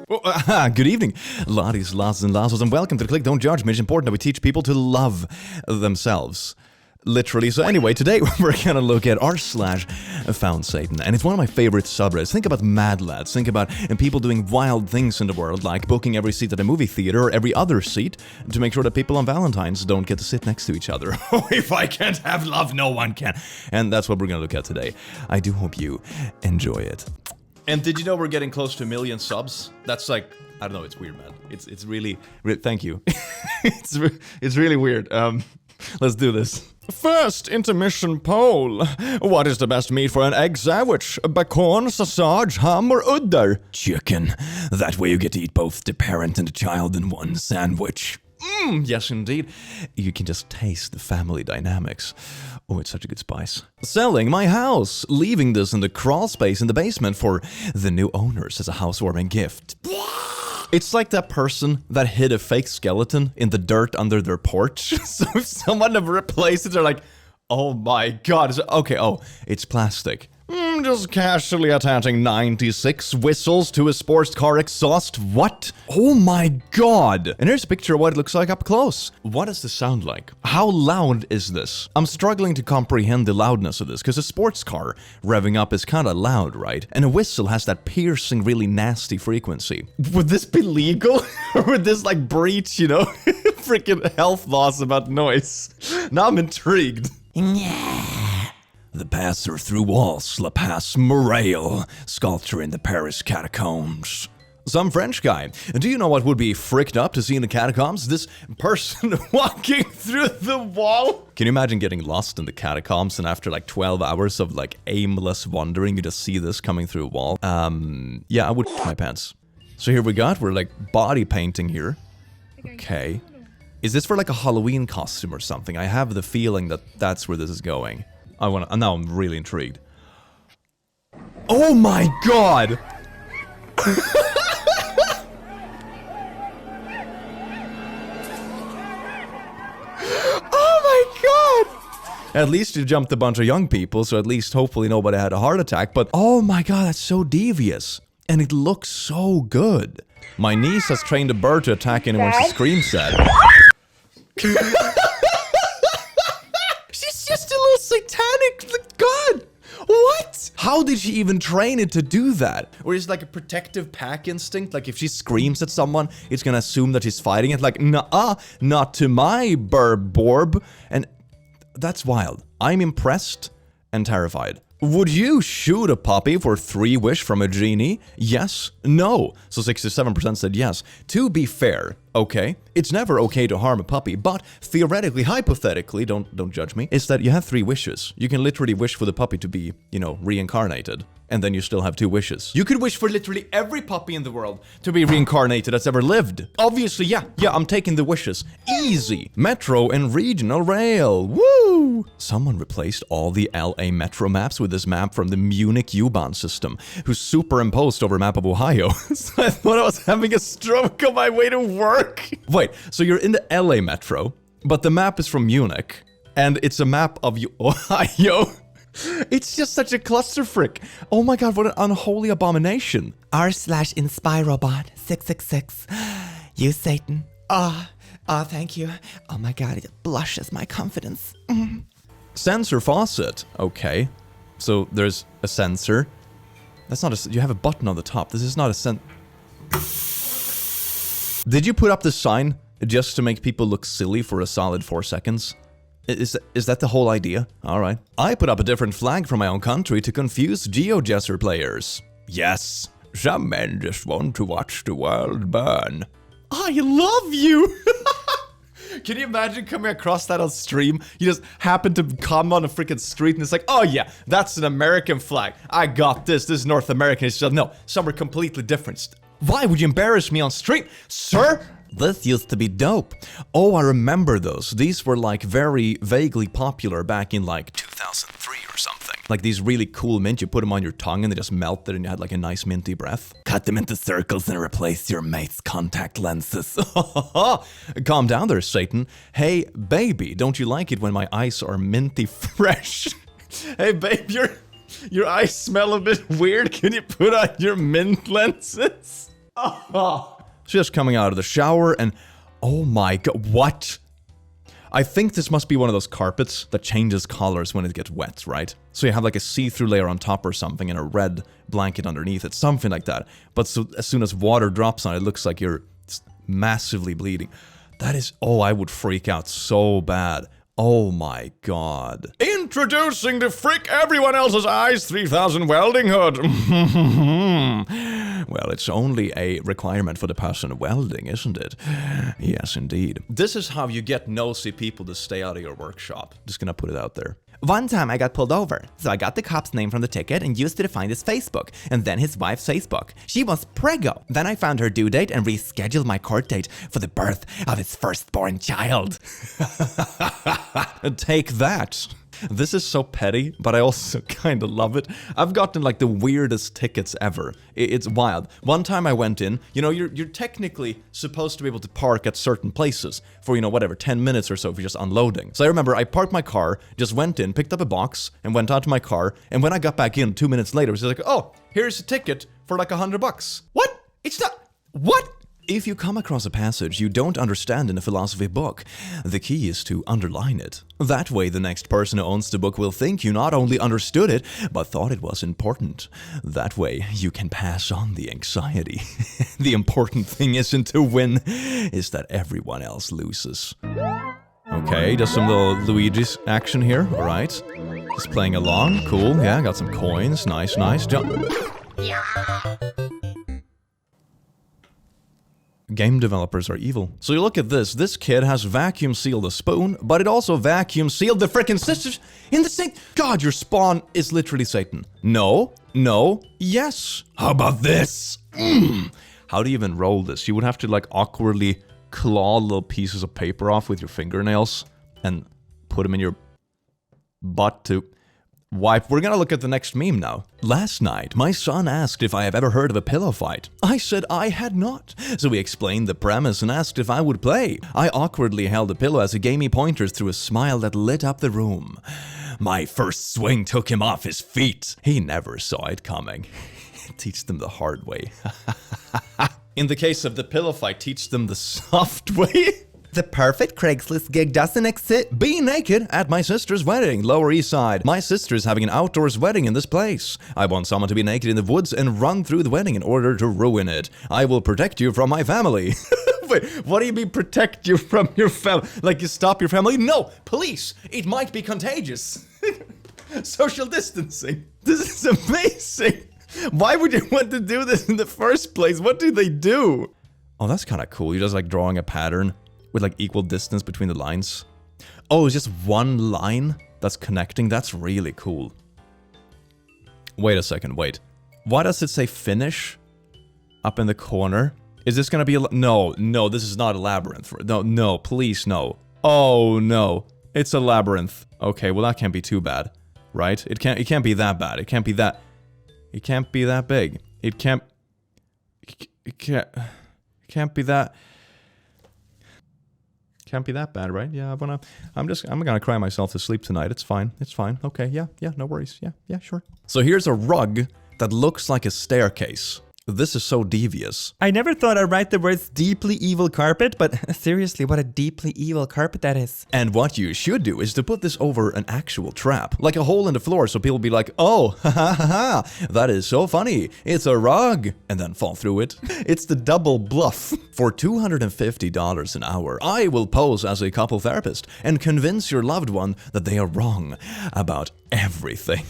Good evening, laddies, lads, and lasses, and welcome to the Click Don't Judge Me. It's important that we teach people to love themselves. Literally. So anyway, today we're gonna look at r/FoundSatan, and it's one of my favorite subreddits. Think about mad lads. Think about people doing wild things in the world, like booking every seat at a movie theater or every other seat to make sure that people on Valentine's don't get to sit next to each other. If I can't have love, no one can. And that's what we're gonna look at today. I do hope you enjoy it. And did you know we're getting close to 1 million subs? That's like, I don't know, it's weird, man. It's really thank you. it's really weird. Let's do this. First intermission poll. What is the best meat for an egg sandwich? Bacon, sausage, ham, or udder? Chicken. That way you get to eat both the parent and the child in one sandwich. Yes, indeed. You can just taste the family dynamics. Oh, it's such a good spice. Selling my house. Leaving this in the crawl space in the basement for the new owners as a housewarming gift. It's like that person that hid a fake skeleton in the dirt under their porch. So if someone ever replaced it, they're like, oh my god. Okay, oh, it's plastic. Just casually attaching 96 whistles to a sports car exhaust. What? Oh my god. And here's a picture of what it looks like up close. What does this sound like? How loud is this? I'm struggling to comprehend the loudness of this, because a sports car revving up is kind of loud, right? And a whistle has that piercing, really nasty frequency. Would this be legal? Or would this like breach, you know, freaking health laws about noise? Now I'm intrigued. The passer through walls, La Passe Morale, sculpture in the Paris catacombs. Some French guy. Do you know what would be fricked up to see in the catacombs? This person walking through the wall. Can you imagine getting lost in the catacombs and after like 12 hours of like aimless wandering, you just see this coming through a wall? Yeah, I would my pants. So here we're like body painting here. Okay. Is this for like a Halloween costume or something? I have the feeling that that's where this is going. Now I'm really intrigued. Oh my god! Oh my god! At least you jumped a bunch of young people, so at least hopefully nobody had a heart attack, but oh my god, that's so devious. And it looks so good. My niece has trained a bird to attack anyone she screams at. Just a little satanic god. What? How did she even train it to do that? Or is it like a protective pack instinct? Like if she screams at someone, it's gonna assume that she's fighting it. Like, nah, not to my burborb. And that's wild. I'm impressed and terrified. Would you shoot a puppy for 3 wish from a genie? Yes? No. So 67% said yes. To be fair, okay, it's never okay to harm a puppy, but theoretically, hypothetically, don't judge me, is that you have 3 wishes. You can literally wish for the puppy to be, you know, reincarnated. And then you still have 2 wishes. You could wish for literally every puppy in the world to be reincarnated that's ever lived. Obviously, yeah, I'm taking the wishes. Easy. Metro and regional rail. Woo! Someone replaced all the LA Metro maps with this map from the Munich U-Bahn system, who's superimposed over a map of Ohio. So I thought I was having a stroke on my way to work. Wait, so you're in the LA Metro, but the map is from Munich, and it's a map of Ohio. It's just such a clusterfrick. Oh my god, what an unholy abomination. r/InspireRobot 666. You, Satan. Oh, thank you. Oh my god, it blushes my confidence. Sensor faucet. Okay. So there's a sensor. That's not a... You have a button on the top. This is not a Did you put up this sign just to make people look silly for a solid 4 seconds? Is that the whole idea? Alright. I put up a different flag from my own country to confuse GeoGuessr players. Yes. Some men just want to watch the world burn. I love you! Can you imagine coming across that on stream? You just happen to come on a freaking street and it's like, oh yeah, that's an American flag. I got this. This is North American. It's just, no, some are completely different. Why would you embarrass me on stream? Sir? This used to be dope. Oh, I remember those. These were like very vaguely popular back in like 2003 or something. Like these really cool mint, you put them on your tongue and they just melted and you had like a nice minty breath. Cut them into circles and replace your mate's contact lenses. Calm down there, Satan. Hey, baby, don't you like it when my eyes are minty fresh? Hey, babe, your eyes smell a bit weird. Can you put on your mint lenses? Just coming out of the shower and... Oh my god, what? I think this must be one of those carpets that changes colors when it gets wet, right? So you have like a see-through layer on top or something and a red blanket underneath it, something like that. But so, as soon as water drops on it, it looks like you're massively bleeding. That is... Oh, I would freak out so bad. Oh my god. Introducing the frick everyone else's eyes 3000 welding hood. Well, it's only a requirement for the person welding, isn't it? Yes, indeed. This is how you get nosy people to stay out of your workshop. Just gonna put it out there. One time I got pulled over, so I got the cop's name from the ticket and used it to find his Facebook, and then his wife's Facebook. She was preggo. Then I found her due date and rescheduled my court date for the birth of his firstborn child. Take that. This is so petty, but I also kind of love it. I've gotten like the weirdest tickets ever. It's wild. One time I went in, you know, you're technically supposed to be able to park at certain places for, you know, whatever, 10 minutes or so if you're just unloading. So I remember I parked my car, just went in, picked up a box, and went out to my car, and when I got back in 2 minutes later, it was like, oh, here's a ticket for like $100. What? It's not... What? If you come across a passage you don't understand in a philosophy book, the key is to underline it. That way the next person who owns the book will think you not only understood it, but thought it was important. That way you can pass on the anxiety. The important thing isn't to win, it's that everyone else loses. Okay, just some little Luigi's action here, alright. Just playing along, cool, yeah, got some coins, nice, nice. Jump. Game developers are evil. So you look at this. This kid has vacuum sealed a spoon, but it also vacuum sealed the frickin' sisters in the sink. God, your spawn is literally Satan. No, no, yes. How about this? How do you even roll this? You would have to like awkwardly claw little pieces of paper off with your fingernails and put them in your butt to wipe. We're gonna look at the next meme now. Last night, my son asked if I have ever heard of a pillow fight. I said I had not. So he explained the premise and asked if I would play. I awkwardly held the pillow as he gave me pointers through a smile that lit up the room. My first swing took him off his feet. He never saw it coming. Teach them the hard way. In the case of the pillow fight, teach them the soft way. The perfect Craigslist gig doesn't exist. Be naked at my sister's wedding, Lower East Side. My sister's having an outdoors wedding in this place. I want someone to be naked in the woods and run through the wedding in order to ruin it. I will protect you from my family. Wait, what do you mean protect you from your family? Like you stop your family? No, police. It might be contagious. Social distancing. This is amazing. Why would you want to do this in the first place? What do they do? Oh, that's kind of cool. You're just like drawing a pattern with like equal distance between the lines. Oh, it's just one line that's connecting. That's really cool. Wait a second, wait. Why does it say finish up in the corner? Is this gonna be a... No, no, this is not a labyrinth. No, no, please, no. Oh, no. It's a labyrinth. Okay, well that can't be too bad, right? It can't be that bad. It can't be that... It can't be that big. It can't be that... Can't be that bad, right? Yeah, I'm gonna cry myself to sleep tonight. It's fine. It's fine. Okay, yeah, no worries. Yeah, sure. So here's a rug that looks like a staircase. This is so devious. I never thought I'd write the words deeply evil carpet, but seriously, what a deeply evil carpet that is. And what you should do is to put this over an actual trap, like a hole in the floor, so people be like, oh, ha ha ha ha, that is so funny, it's a rug, and then fall through it. It's the double bluff. For $250 an hour, I will pose as a couple therapist and convince your loved one that they are wrong about everything.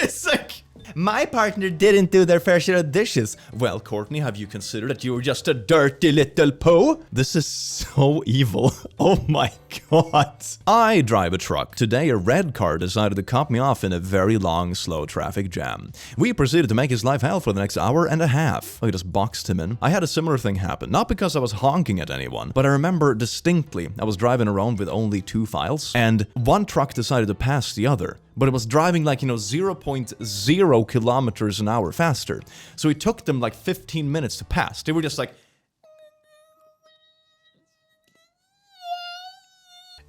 It's like... My partner didn't do their fair share of dishes. Well, Courtney, have you considered that you were just a dirty little po? This is so evil. Oh my god. I drive a truck. Today, a red car decided to cut me off in a very long, slow traffic jam. We proceeded to make his life hell for the next hour and a half. I just boxed him in. I had a similar thing happen. Not because I was honking at anyone, but I remember distinctly I was driving around with only 2 files, and one truck decided to pass the other. But it was driving like, 0.0 kilometers an hour faster. So it took them like 15 minutes to pass. They were just like...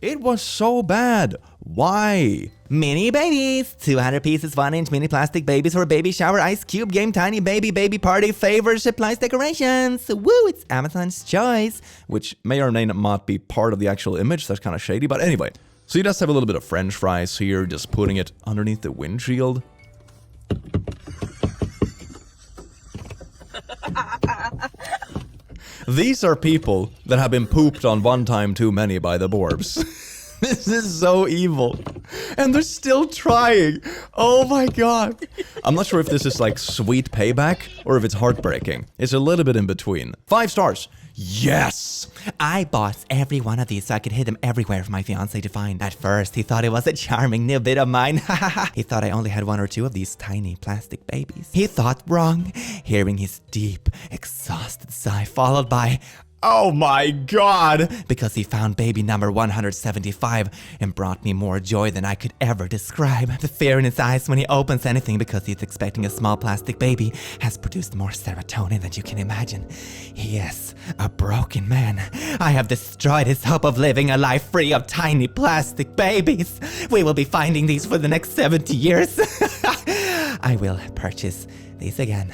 It was so bad. Why? Mini babies, 200 pieces, 1-inch mini plastic babies for baby shower, ice cube game, tiny baby party, favors, supplies, decorations. Woo, it's Amazon's choice. Which may or may not be part of the actual image. That's kind of shady. But anyway, so you just have a little bit of French fries here, just putting it underneath the windshield. These are people that have been pooped on one time too many by the Borbs. This is so evil. And they're still trying. Oh my god. I'm not sure if this is like sweet payback or if it's heartbreaking. It's a little bit in between. 5 stars. Yes! I bought every one of these so I could hit them everywhere for my fiance to find. At first, he thought it was a charming new bit of mine. He thought I only had 1 or 2 of these tiny plastic babies. He thought wrong, hearing his deep, exhausted sigh followed by, "Oh my god!" because he found baby number 175 and brought me more joy than I could ever describe. The fear in his eyes when he opens anything because he's expecting a small plastic baby has produced more serotonin than you can imagine. He is a broken man. I have destroyed his hope of living a life free of tiny plastic babies. We will be finding these for the next 70 years. I will purchase these again.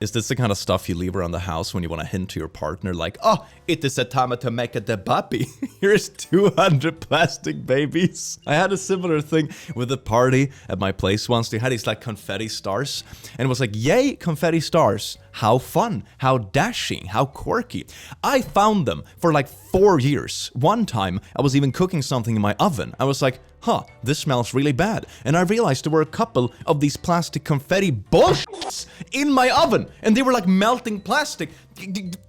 Is this the kind of stuff you leave around the house when you want to hint to your partner like, "Oh, it is a time to make a baby. Here's 200 plastic babies." I had a similar thing with a party at my place once. They had these like confetti stars and it was like, yay, confetti stars. How fun, how dashing, how quirky. I found them for like 4 years. One time I was even cooking something in my oven. I was like, this smells really bad. And I realized there were a couple of these plastic confetti bullshits in my oven. And they were like melting plastic.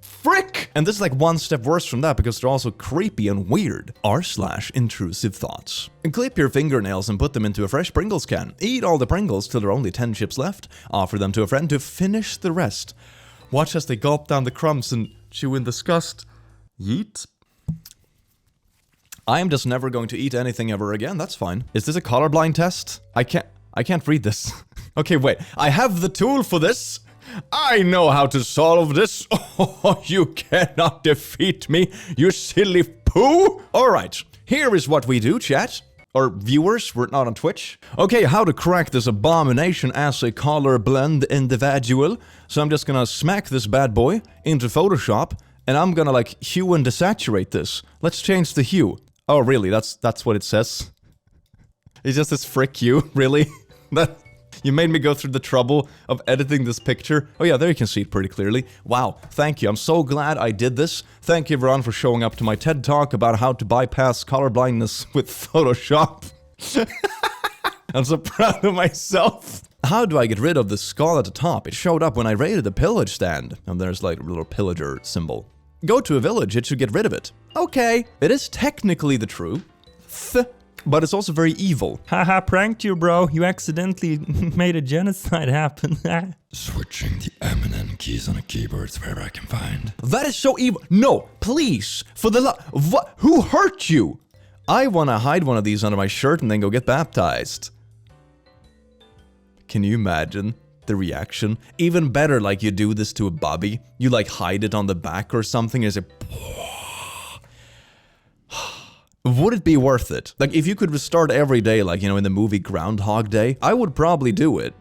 Frick! And this is like one step worse from that because they're also creepy and weird. r/intrusive thoughts. And clip your fingernails and put them into a fresh Pringles can. Eat all the Pringles till there are only 10 chips left. Offer them to a friend to finish the rest. Watch as they gulp down the crumbs and chew in disgust. Yeet. I am just never going to eat anything ever again, that's fine. Is this a colorblind test? I can't read this. Okay, wait, I have the tool for this. I know how to solve this. Oh, you cannot defeat me, you silly poo. Alright, here is what we do, chat. Or viewers, we're not on Twitch. Okay, how to crack this abomination as a color blend individual. So I'm just gonna smack this bad boy into Photoshop, and I'm gonna like hue and desaturate this. Let's change the hue. Oh, really? That's what it says? It's just this frick you, really? You made me go through the trouble of editing this picture. Oh yeah, there you can see it pretty clearly. Wow, thank you. I'm so glad I did this. Thank you everyone for showing up to my TED Talk about how to bypass color blindness with Photoshop. I'm so proud of myself. How do I get rid of the skull at the top? It showed up when I raided the pillage stand. And there's like a little pillager symbol. Go to a village, it should get rid of it. Okay, it is technically the truth, but it's also very evil. Haha, pranked you, bro. You accidentally made a genocide happen. Switching the M and N keys on a keyboard is wherever I can find. That is so evil. No, please, for the what? Who hurt you? I want to hide one of these under my shirt and then go get baptized. Can you imagine the reaction? Even better, like you do this to a bobby. You like hide it on the back or something and it's would it be worth it? Like if you could restart every day, like, you know, in the movie Groundhog Day, I would probably do it.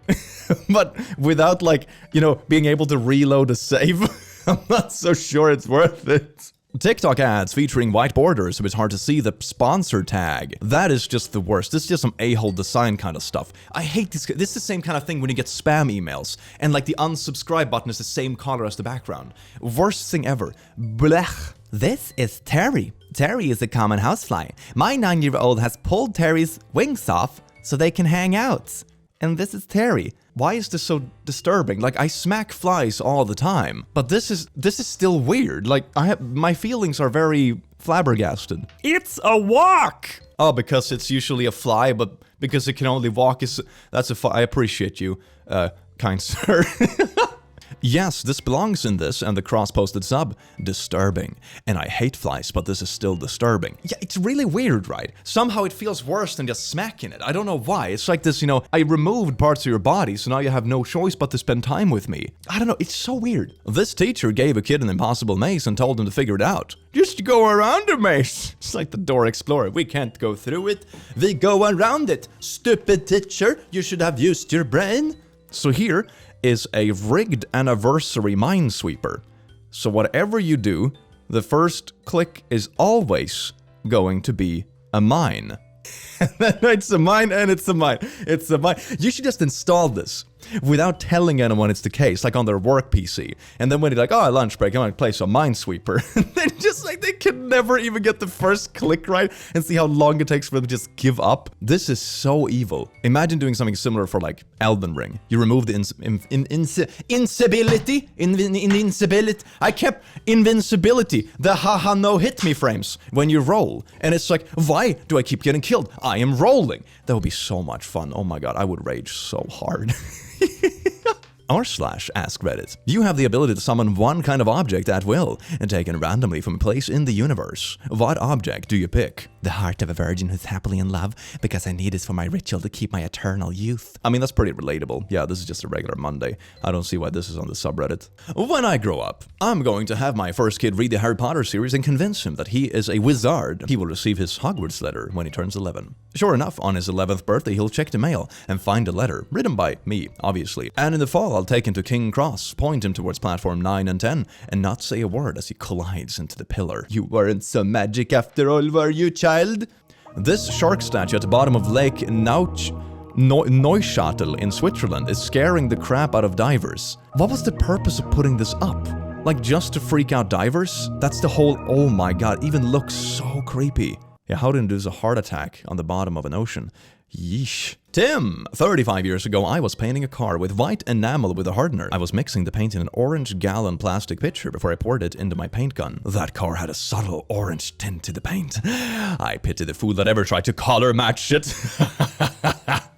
But without like, you know, being able to reload a save, I'm not so sure it's worth it. TikTok ads featuring white borders so it's hard to see the sponsor tag. That is just the worst. This is just some a-hole design kind of stuff. I hate this. This is the same kind of thing when you get spam emails and like the unsubscribe button is the same color as the background. Worst thing ever. Blech. This is Terry. Terry is a common housefly. My 9-year-old has pulled Terry's wings off so they can hang out. And this is Terry. Why is this so disturbing? Like, I smack flies all the time, but this is still weird. Like, my feelings are very flabbergasted. It's a walk! Oh, because it's usually a fly, but because it can only walk I appreciate you, kind sir. Yes, this belongs in this, and the cross-posted sub, disturbing. And I hate flies, but this is still disturbing. Yeah, it's really weird, right? Somehow it feels worse than just smacking it. I don't know why. It's like this, I removed parts of your body, so now you have no choice but to spend time with me. I don't know, it's so weird. This teacher gave a kid an impossible maze and told him to figure it out. Just go around the maze. It's like the Dora Explorer. We can't go through it. We go around it. Stupid teacher, you should have used your brain. So here is a rigged anniversary minesweeper. So whatever you do, the first click is always going to be a mine. It's a mine and it's a mine. It's a mine. You should just install this without telling anyone it's the case, like on their work PC. And then when you're like, oh, lunch break, I'm gonna play some Minesweeper. And then just like they can never even get the first click right and see how long it takes for them to just give up. This is so evil. Imagine doing something similar for like Elden Ring. You remove the invincibility, the haha no hit me frames when you roll. And it's like, why do I keep getting killed? I am rolling. That would be so much fun. Oh my god, I would rage so hard. r/Ask Reddit. You have the ability to summon one kind of object at will and taken randomly from a place in the universe. What object do you pick? The heart of a virgin who's happily in love because I need this for my ritual to keep my eternal youth. I mean, that's pretty relatable. Yeah, this is just a regular Monday. I don't see why this is on the subreddit. When I grow up, I'm going to have my first kid read the Harry Potter series and convince him that he is a wizard. He will receive his Hogwarts letter when he turns 11. Sure enough, on his 11th birthday, he'll check the mail and find a letter, written by me, obviously. And in the fall, I'll take him to King Cross, point him towards platform 9 and 10, and not say a word as he collides into the pillar. You weren't so magic after all, were you, child? This shark statue at the bottom of Lake Neuchâtel in Switzerland is scaring the crap out of divers. What was the purpose of putting this up? Like just to freak out divers? That's the whole, oh my god, even looks so creepy. Yeah, how to induce a heart attack on the bottom of an ocean. Yeesh. Tim! 35 years ago, I was painting a car with white enamel with a hardener. I was mixing the paint in an orange gallon plastic pitcher before I poured it into my paint gun. That car had a subtle orange tint to the paint. I pity the fool that ever tried to color match it.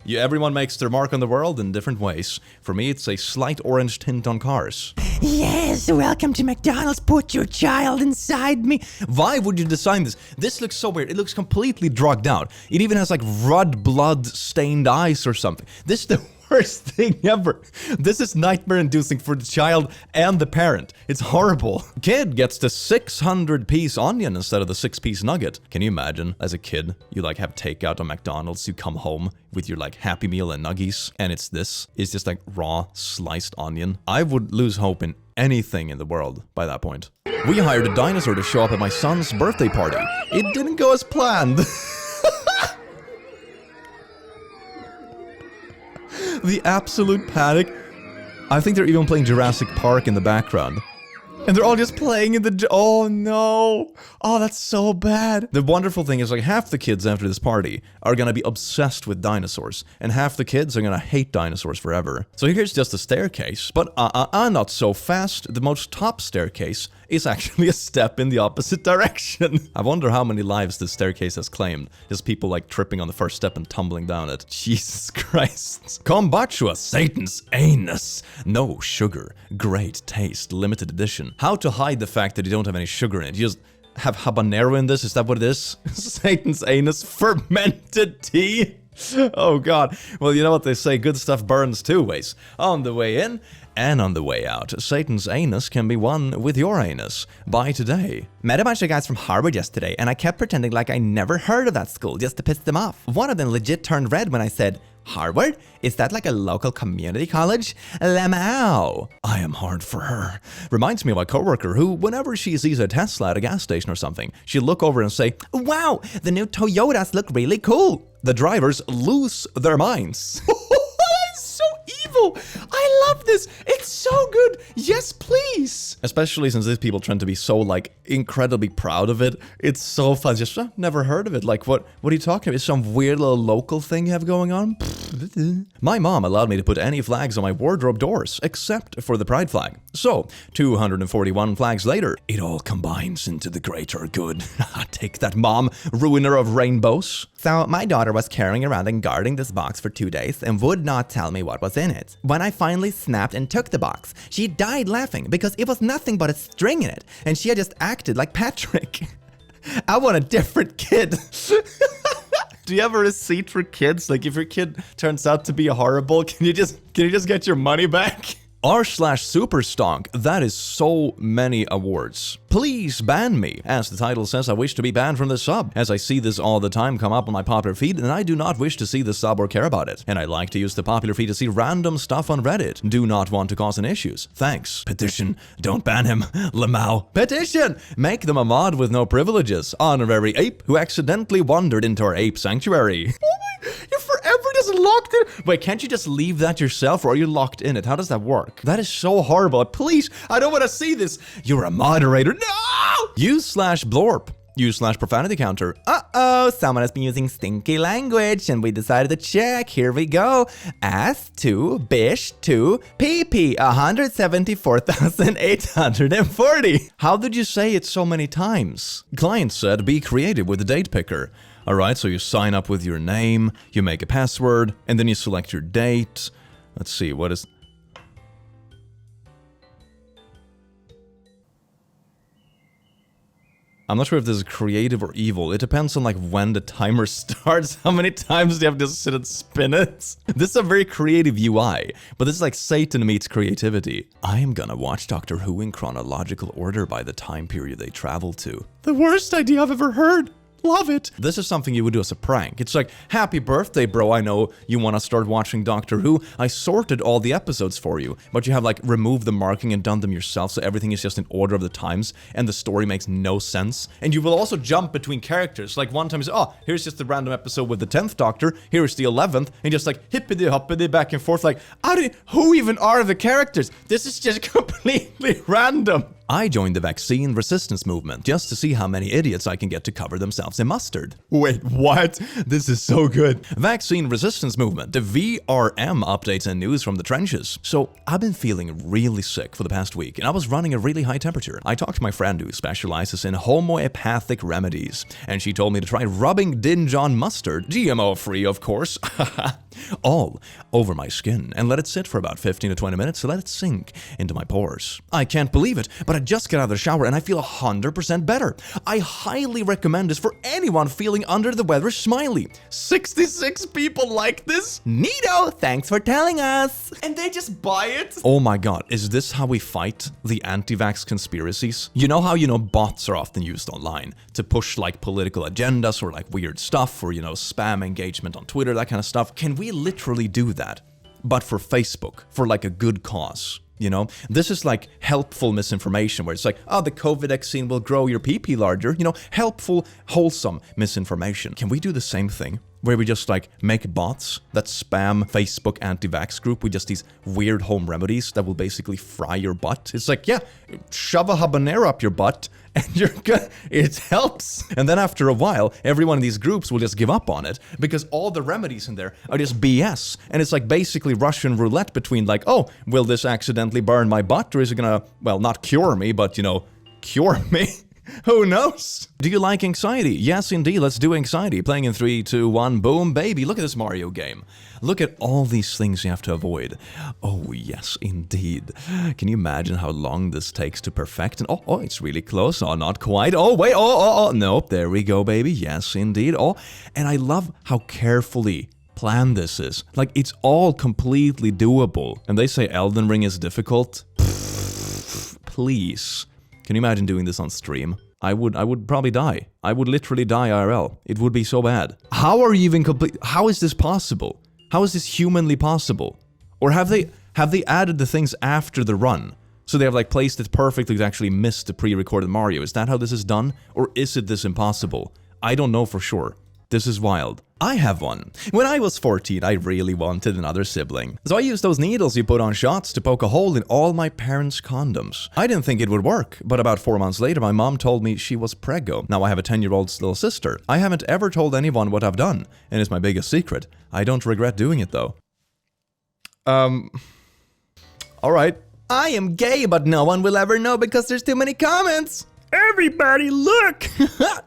Yeah, everyone makes their mark on the world in different ways. For me, it's a slight orange tint on cars. Yes, welcome to McDonald's. Put your child inside me. Why would you design this? This looks so weird. It looks completely drugged out. It even has like red blood stained eyes or something. This is the worst thing ever. This is nightmare inducing for the child and the parent. It's horrible. Kid gets the 600-piece onion instead of the 6-piece nugget. Can you imagine, as a kid, you like have takeout on McDonald's, you come home with your like Happy Meal and nuggies, and it's just like raw sliced onion. I would lose hope in anything in the world by that point. We hired a dinosaur to show up at my son's birthday party. It didn't go as planned. The absolute panic. I think they're even playing Jurassic Park in the background. And they're all just playing in the... Oh no! Oh, that's so bad. The wonderful thing is like half the kids after this party are gonna be obsessed with dinosaurs. And half the kids are gonna hate dinosaurs forever. So here's just a staircase. But not so fast. The most top staircase is actually a step in the opposite direction. I wonder how many lives this staircase has claimed. Just people like tripping on the first step and tumbling down it. Jesus Christ. Kombucha, Satan's anus. No sugar. Great taste. Limited edition. How to hide the fact that you don't have any sugar in it. You just have habanero in this? Is that what it is? Satan's anus. Fermented tea. Oh god. Well, you know what they say, good stuff burns two ways. On the way in and on the way out. Satan's anus can be won with your anus. Buy today. Met a bunch of guys from Harvard yesterday, and I kept pretending like I never heard of that school just to piss them off. One of them legit turned red when I said, Harvard? Is that like a local community college? Lamau. I am hard for her. Reminds me of a coworker who, whenever she sees a Tesla at a gas station or something, she'll look over and say, wow, the new Toyotas look really cool. The drivers lose their minds. Evil. I love this. It's so good. Yes, please. Especially since these people tend to be so like incredibly proud of it. It's so fun. Just never heard of it. Like what are you talking about? Is some weird little local thing you have going on? My mom allowed me to put any flags on my wardrobe doors except for the pride flag. So 241 flags later, it all combines into the greater good. Take that, mom, ruiner of rainbows. So my daughter was carrying around and guarding this box for 2 days and would not tell me what was in it. When I finally snapped and took the box, she died laughing because it was nothing but a string in it, and she had just acted like Patrick. I want a different kid. Do you have a receipt for kids? Like, if your kid turns out to be horrible, can you just get your money back? r/superstonk. That is so many awards. Please ban me. As the title says, I wish to be banned from the sub, as I see this all the time come up on my popular feed, and I do not wish to see the sub or care about it. And I like to use the popular feed to see random stuff on Reddit. Do not want to cause any issues. Thanks. Petition. Don't ban him. Lamau. Petition. Make them a mod with no privileges. Honorary ape who accidentally wandered into our ape sanctuary. You're forever just locked in. Wait, can't you just leave that yourself, or are you locked in it? How does that work? That is so horrible. Please, I don't want to see this. You're a moderator. No! U/blorp. U/profanity counter. Uh-oh, someone has been using stinky language, and we decided to check. Here we go. Ass to bish to PP 174,840. How did you say it so many times? Client said, be creative with the date picker. Alright, so you sign up with your name, you make a password, and then you select your date. Let's see, what is... I'm not sure if this is creative or evil. It depends on like when the timer starts. How many times do you have to sit and spin it? This is a very creative UI, but this is like Satan meets creativity. I am gonna watch Doctor Who in chronological order by the time period they travel to. The worst idea I've ever heard. Love it. This is something you would do as a prank. It's like, happy birthday, bro. I know you want to start watching Doctor Who. I sorted all the episodes for you, but you have like removed the marking and done them yourself, so everything is just in order of the times, and the story makes no sense. And you will also jump between characters. Like one time you say, oh, here's just the random episode with the 10th Doctor, here's the 11th, and just like hippity-hoppity back and forth, like, who even are the characters? This is just completely random. I joined the vaccine resistance movement just to see how many idiots I can get to cover themselves in mustard. Wait, what? This is so good. Vaccine resistance movement, the VRM updates and news from the trenches. So I've been feeling really sick for the past week, and I was running a really high temperature. I talked to my friend who specializes in homeopathic remedies, and she told me to try rubbing Dijon mustard, GMO-free of course, all over my skin, and let it sit for about 15 to 20 minutes to let it sink into my pores. I can't believe it, but I just got out of the shower and I feel 100% better. I highly recommend this for anyone feeling under the weather smiley. 66 people like this? Neato, thanks for telling us. And they just buy it? Oh my god, is this how we fight the anti-vax conspiracies? You know how, bots are often used online to push like political agendas or like weird stuff or, spam engagement on Twitter, that kind of stuff. Can we literally do that, but for Facebook, for like a good cause? This is like helpful misinformation where it's like, oh, the COVID vaccine will grow your PP larger. Helpful, wholesome misinformation. Can we do the same thing? Where we just like make bots that spam Facebook anti-vax group with just these weird home remedies that will basically fry your butt. It's like, yeah, shove a habanero up your butt and you're good. It helps. And then after a while, every one of these groups will just give up on it because all the remedies in there are just BS. And it's like basically Russian roulette between like, oh, will this accidentally burn my butt, or is it gonna, well, not cure me, but cure me? Who knows? Do you like anxiety? Yes, indeed. Let's do anxiety. Playing in 3, 2, 1, boom, baby. Look at this Mario game. Look at all these things you have to avoid. Oh, yes, indeed. Can you imagine how long this takes to perfect? And oh, it's really close. Oh, not quite. Oh, wait. Oh. Nope. There we go, baby. Yes, indeed. Oh, and I love how carefully planned this is. Like, it's all completely doable. And they say Elden Ring is difficult. Please. Can you imagine doing this on stream? I would probably die. I would literally die IRL. It would be so bad. How are you even complete? How is this possible? How is this humanly possible? Or have they added the things after the run? So they have like placed it perfectly to actually miss the pre-recorded Mario. Is that how this is done? Or is it this impossible? I don't know for sure. This is wild. I have one. When I was 14, I really wanted another sibling. So I used those needles you put on shots to poke a hole in all my parents' condoms. I didn't think it would work, but about 4 months later, my mom told me she was preggo. Now I have a 10-year-old little sister. I haven't ever told anyone what I've done, and it's my biggest secret. I don't regret doing it though. Alright. I am gay, but no one will ever know because there's too many comments. Everybody look!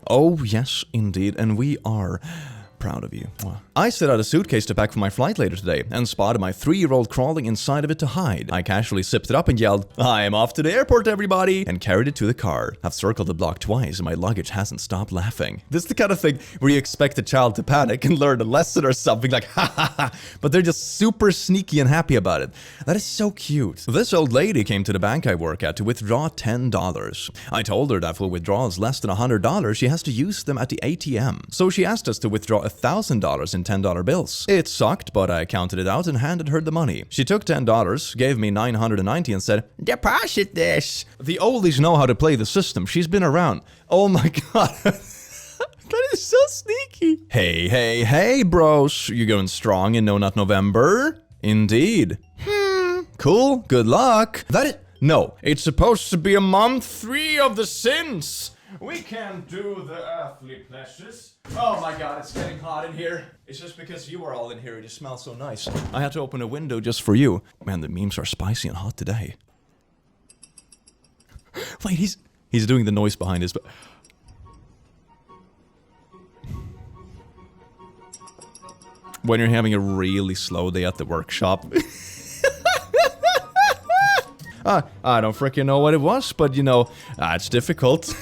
Oh, yes, indeed. And we are Proud of you. I set out a suitcase to pack for my flight later today and spotted my 3-year-old crawling inside of it to hide. I casually zipped it up and yelled, "I am off to the airport, everybody!" and carried it to the car. I've circled the block twice and my luggage hasn't stopped laughing. This is the kind of thing where you expect a child to panic and learn a lesson or something like, ha ha ha, but they're just super sneaky and happy about it. That is so cute. This old lady came to the bank I work at to withdraw $10. I told her that for withdrawals less than $100, she has to use them at the ATM. So she asked us to withdraw $1,000 in $10 bills. It sucked, but I counted it out and handed her the money. She took $10, gave me $990 and said, "Deposit this." The oldies know how to play the system. She's been around. Oh my god. That is so sneaky. Hey, hey, hey, bros. You going strong in No Nut November? Indeed. Cool. Good luck. No, it's supposed to be a month 3 of the sins. We can't do the earthly pleasures. Oh my god, it's getting hot in here. It's just because you are all in here, it just smells so nice. I had to open a window just for you. Man, the memes are spicy and hot today. Wait, he's doing the noise behind his... When you're having a really slow day at the workshop. I don't freaking know what it was, but you know, it's difficult.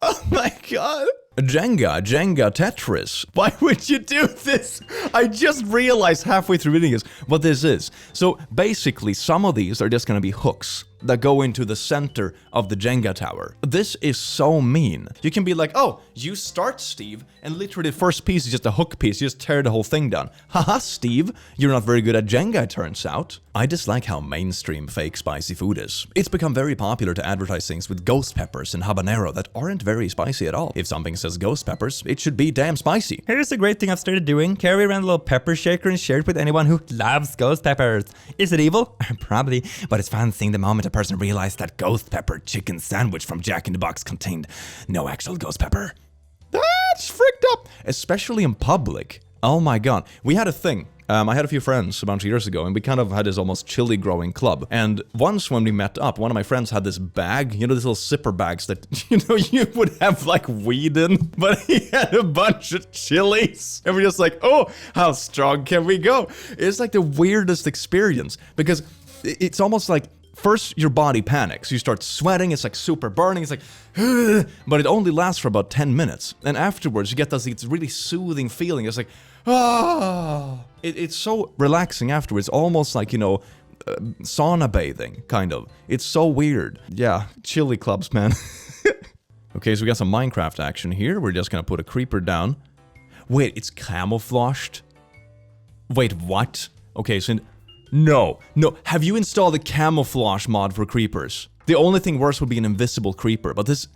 Oh my god. Jenga, Tetris. Why would you do this? I just realized halfway through reading this what this is. So basically, some of these are just gonna be hooks that go into the center of the Jenga tower. This is so mean. You can be like, oh, you start, Steve, and literally the first piece is just a hook piece. You just tear the whole thing down. Haha, Steve, you're not very good at Jenga, it turns out. I dislike how mainstream fake spicy food is. It's become very popular to advertise things with ghost peppers and habanero that aren't very spicy at all. If something says ghost peppers, it should be damn spicy. Here's a great thing I've started doing. Carry around a little pepper shaker and share it with anyone who loves ghost peppers. Is it evil? Probably, but it's fun seeing the moment a person realized that ghost pepper chicken sandwich from Jack in the Box contained no actual ghost pepper. That's freaked up! Especially in public. Oh my god. We had a thing. I had a few friends a bunch of years ago, and we kind of had this almost chili growing club. And once when we met up, one of my friends had this bag, you know, these little zipper bags that, you know, you would have like weed in, but he had a bunch of chilies. And we're just like, oh, how strong can we go? It's like the weirdest experience, because it's almost like first your body panics, you start sweating, it's like super burning, it's like, but it only lasts for about 10 minutes. And afterwards you get this really soothing feeling, it's like, ah. It's so relaxing afterwards, almost like, you know, sauna bathing, kind of. It's so weird. Yeah, chili clubs, man. Okay, so we got some Minecraft action here. We're just gonna put a creeper down. Wait, it's camouflaged? Wait, what? Okay, so... No. Have you installed the camouflage mod for creepers? The only thing worse would be an invisible creeper, but this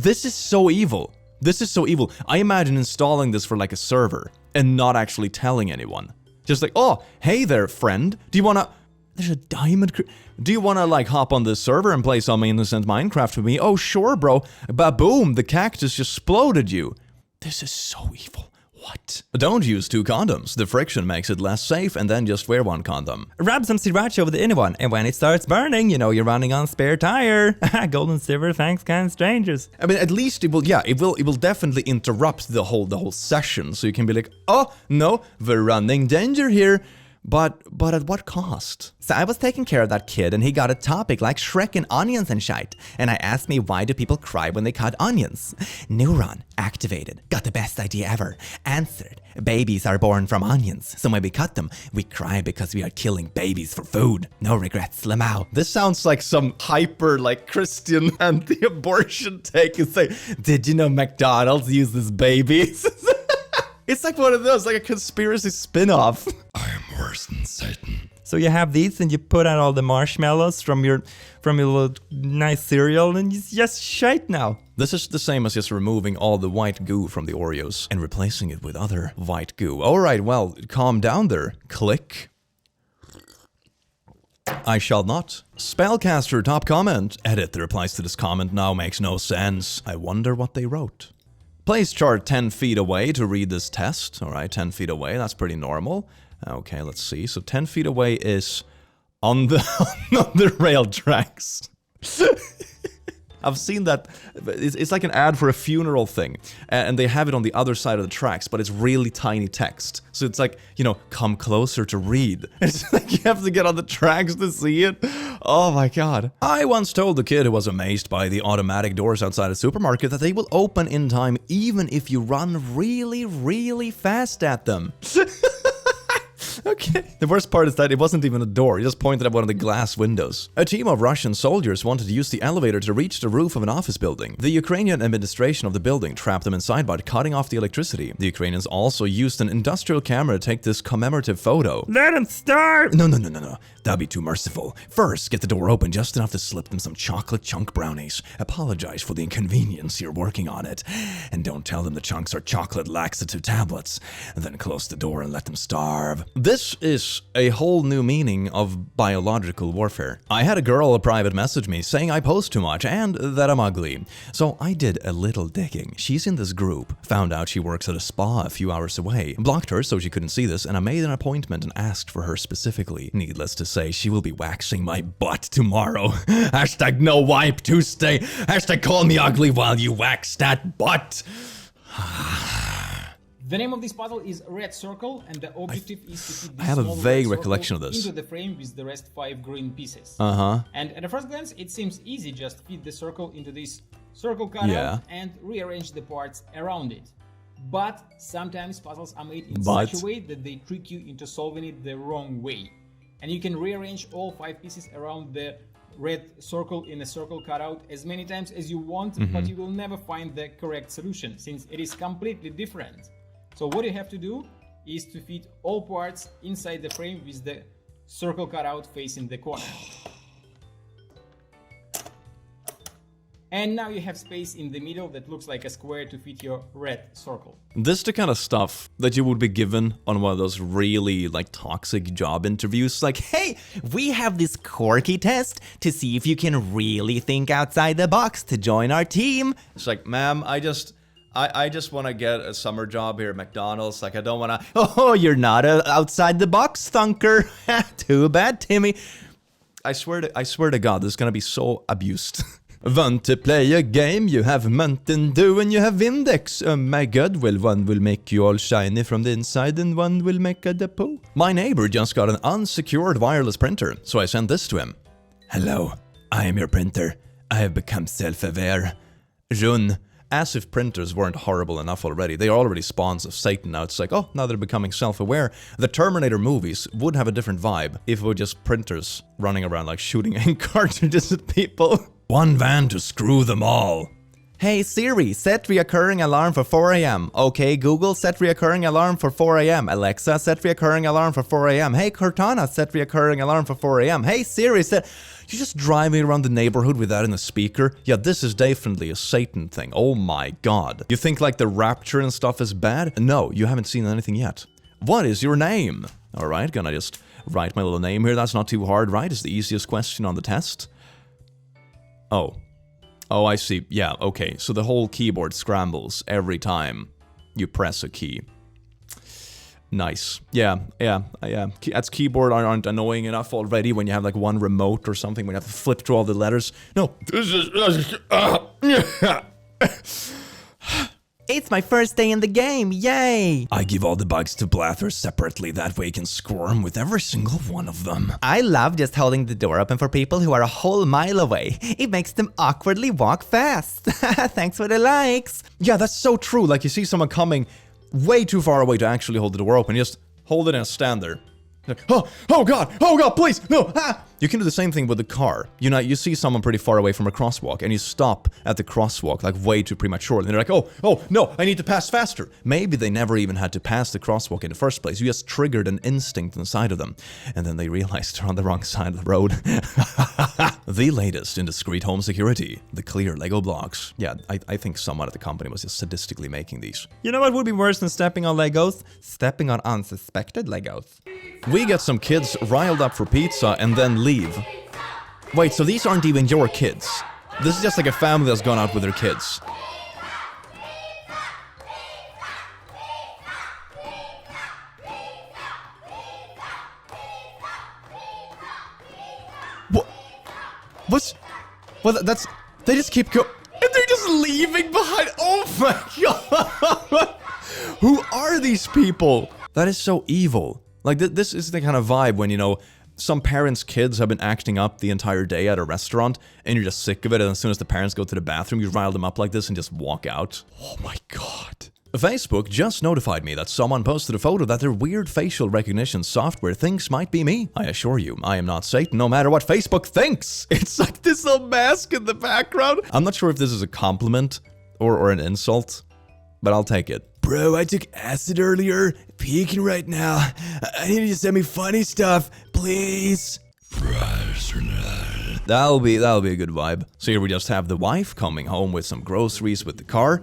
is so evil. This is so evil. I imagine installing this for like a server and not actually telling anyone. Just like, oh, hey there, friend. Do you wanna... There's a diamond... Do you wanna, like, hop on this server and play some innocent Minecraft with me? Oh, sure, bro. Ba-boom, the cactus just exploded you. This is so evil. What? Don't use 2 condoms. The friction makes it less safe, and then just wear 1 condom. Rub some sriracha over the inner one, and when it starts burning, you know you're running on spare tire. Golden silver, thanks, kind strangers. I mean, at least it will, yeah, it will definitely interrupt the whole session, so you can be like, oh, no, we're running danger here. But at what cost? So I was taking care of that kid and he got a topic like Shrek and onions and shite. And I asked me, why do people cry when they cut onions? Neuron activated. Got the best idea ever. Answered. Babies are born from onions. So when we cut them, we cry because we are killing babies for food. No regrets, Lamau. This sounds like some hyper like Christian anti-abortion take. It's like, did you know McDonald's uses babies? It's like one of those, like a conspiracy spin-off. I am worse than Satan. So you have these and you put out all the marshmallows from your little nice cereal and it's just shite now. This is the same as just removing all the white goo from the Oreos and replacing it with other white goo. Alright, well, calm down there. Click. I shall not. Spellcaster top comment. Edit, the replies to this comment now makes no sense. I wonder what they wrote. Place chart 10 feet away to read this test. Alright, 10 feet away, that's pretty normal. Okay, let's see. So 10 feet away is on the, on the rail tracks. I've seen that. It's like an ad for a funeral thing, and they have it on the other side of the tracks, but it's really tiny text. So it's like, you know, come closer to read. It's like you have to get on the tracks to see it. Oh my god. I once told the kid who was amazed by the automatic doors outside a supermarket that they will open in time even if you run really, really fast at them. Okay. The worst part is that it wasn't even a door. He just pointed at one of the glass windows. A team of Russian soldiers wanted to use the elevator to reach the roof of an office building. The Ukrainian administration of the building trapped them inside by cutting off the electricity. The Ukrainians also used an industrial camera to take this commemorative photo. Let him start! No. That'd be too merciful. First, get the door open just enough to slip them some chocolate chunk brownies. Apologize for the inconvenience, you're working on it. And don't tell them the chunks are chocolate laxative tablets. And then close the door and let them starve. This is a whole new meaning of biological warfare. I had a girl private message me saying I post too much and that I'm ugly. So I did a little digging. She's in this group. Found out she works at a spa a few hours away. Blocked her so she couldn't see this, and I made an appointment and asked for her specifically. Needless to say, she will be waxing my butt tomorrow. Hashtag no wipe Tuesday. Hashtag call me ugly while you wax that butt. The name of this puzzle is Red Circle, and the objective is to fit this I have a small vague red recollection circle of this. into the frame with the rest 5 green pieces. Uh-huh. And at a first glance, it seems easy. Just fit the circle into this circle cutout Yeah. and rearrange the parts around it. But sometimes puzzles are made in such a way that they trick you into solving it the wrong way. And you can rearrange all 5 pieces around the red circle in a circle cutout as many times as you want, but you will never find the correct solution since it is completely different. So what you have to do is to fit all parts inside the frame with the circle cutout facing the corner. And now you have space in the middle that looks like a square to fit your red circle. This is the kind of stuff that you would be given on one of those really like toxic job interviews. Like, Hey, we have this quirky test to see if you can really think outside the box to join our team. it's like, ma'am, I just want to get a summer job here at McDonald's. Like, I don't want to. Oh, you're not a outside the box thunker. Too bad, Timmy. I swear to God, this is gonna be so abused. Want to play a game? You have Mountain Dew and you have Index. Oh my god, well, one will make you all shiny from the inside and one will make a depot. My neighbor just got an unsecured wireless printer, so I sent this to him. Hello, I am your printer. I have become self-aware. June. As if printers weren't horrible enough already. They are already spawns of Satan now. It's like, oh, now they're becoming self-aware. The Terminator movies would have a different vibe if it were just printers running around like shooting ink cartridges at people. One van to screw them all. Hey Siri, set reoccurring alarm for 4 a.m. Okay, Google, set reoccurring alarm for 4 a.m. Alexa, set reoccurring alarm for 4 a.m. Hey Cortana, set reoccurring alarm for 4 a.m. Hey Siri, set... You're just driving around the neighborhood with that in a speaker? Yeah, this is definitely a Satan thing. Oh my god. You think like the rapture and stuff is bad? No, you haven't seen anything yet. What is your name? Alright, gonna just write my little name here. That's not too hard, right? It's the easiest question on the test. Oh, I see. Yeah, okay. So the whole keyboard scrambles every time you press a key. Nice. Yeah. That's keyboard aren't annoying enough already when you have like one remote or something when you have to flip through all the letters. No, this is... It's my first day in the game, yay! I give all the bugs to Blather separately, that way he can squirm with every single one of them. I love just holding the door open for people who are a whole mile away. It makes them awkwardly walk fast. Thanks for the likes. Yeah, that's so true. Like you see someone coming way too far away to actually hold the door open. You just hold it and stand there. Like, oh god, please, no, ah! You can do the same thing with the car. You know, you see someone pretty far away from a crosswalk and you stop at the crosswalk like way too prematurely. And they're like, oh, no, I need to pass faster. Maybe they never even had to pass the crosswalk in the first place. You just triggered an instinct inside of them. And then they realized they're on the wrong side of the road. The latest in discreet home security, the clear Lego blocks. Yeah, I think someone at the company was just sadistically making these. You know what would be worse than stepping on Legos? Stepping on unsuspected Legos. We get some kids riled up for pizza and then leave. Wait, so these aren't even your kids. This is just like a family that's gone out with their kids. What? What's... Well, that's... They just keep going. And they're just leaving behind. Oh my god. Who are these people? That is so evil. Like, this is the kind of vibe when, you know, some parents' kids have been acting up the entire day at a restaurant, and you're just sick of it, and as soon as the parents go to the bathroom, you rile them up like this and just walk out. Oh my god. Facebook just notified me that someone posted a photo that their weird facial recognition software thinks might be me. I assure you, I am not Satan, no matter what Facebook thinks. It's like this little mask in the background. I'm not sure if this is a compliment or an insult, but I'll take it. Bro, I took acid earlier, peeking right now. I need you to send me funny stuff, please. That'll be a good vibe. So here we just have the wife coming home with some groceries with the car.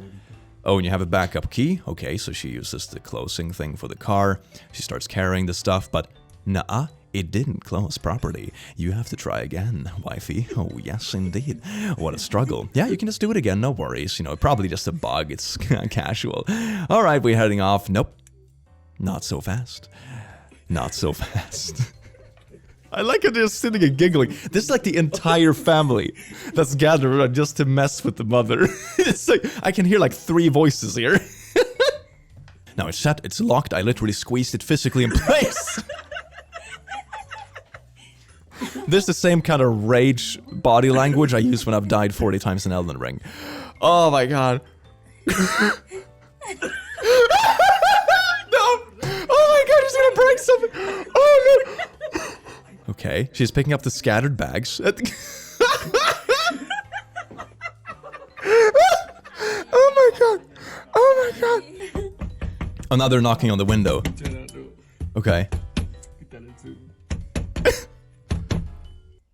Oh, and you have a backup key? Okay, so she uses the closing thing for the car. She starts carrying the stuff, but nuh-uh, it didn't close properly. You have to try again, wifey. Oh, yes, indeed. What a struggle. Yeah, you can just do it again, no worries. You know, probably just a bug. It's casual. All right, we're heading off. Nope. Not so fast. Not so fast. I like it just sitting and giggling. This is like the entire family that's gathered around just to mess with the mother. It's like, I can hear like 3 voices here. Now it's set, it's locked, I literally squeezed it physically in place. This is the same kind of rage body language I use when I've died 40 times in Elden Ring. Oh my god. No! Oh my god, she's gonna break something! Oh no! Okay, she's picking up the scattered bags. Oh my god! Oh my god! Oh, now they're knocking on the window. Okay.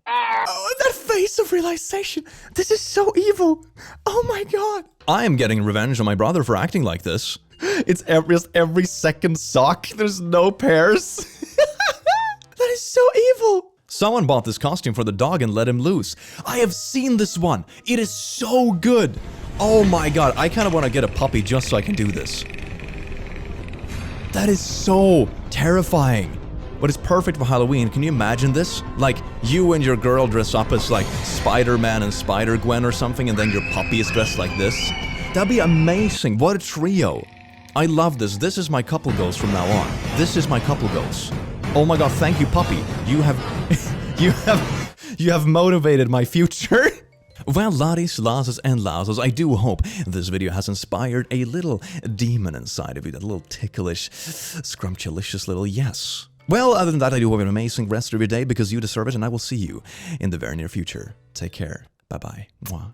Oh, that face of realization. This is so evil. Oh my god. I am getting revenge on my brother for acting like this. It's every second sock. There's no pairs. That is so evil. Someone bought this costume for the dog and let him loose. I have seen this one. It is so good. Oh my god. I kind of want to get a puppy just so I can do this. That is so terrifying. But it's perfect for Halloween. Can you imagine this? Like, you and your girl dress up as like Spider-Man and Spider-Gwen or something, and then your puppy is dressed like this. That'd be amazing. What a trio. I love this. This is my couple goals from now on. This is my couple goals. Oh my god, thank you, puppy. You have motivated my future. Well, laddies, lasses, and lasses, I do hope this video has inspired a little demon inside of you, that little ticklish, scrumptious little yes. Well, other than that, I do have an amazing rest of your day because you deserve it, and I will see you in the very near future. Take care. Bye-bye. Mwah.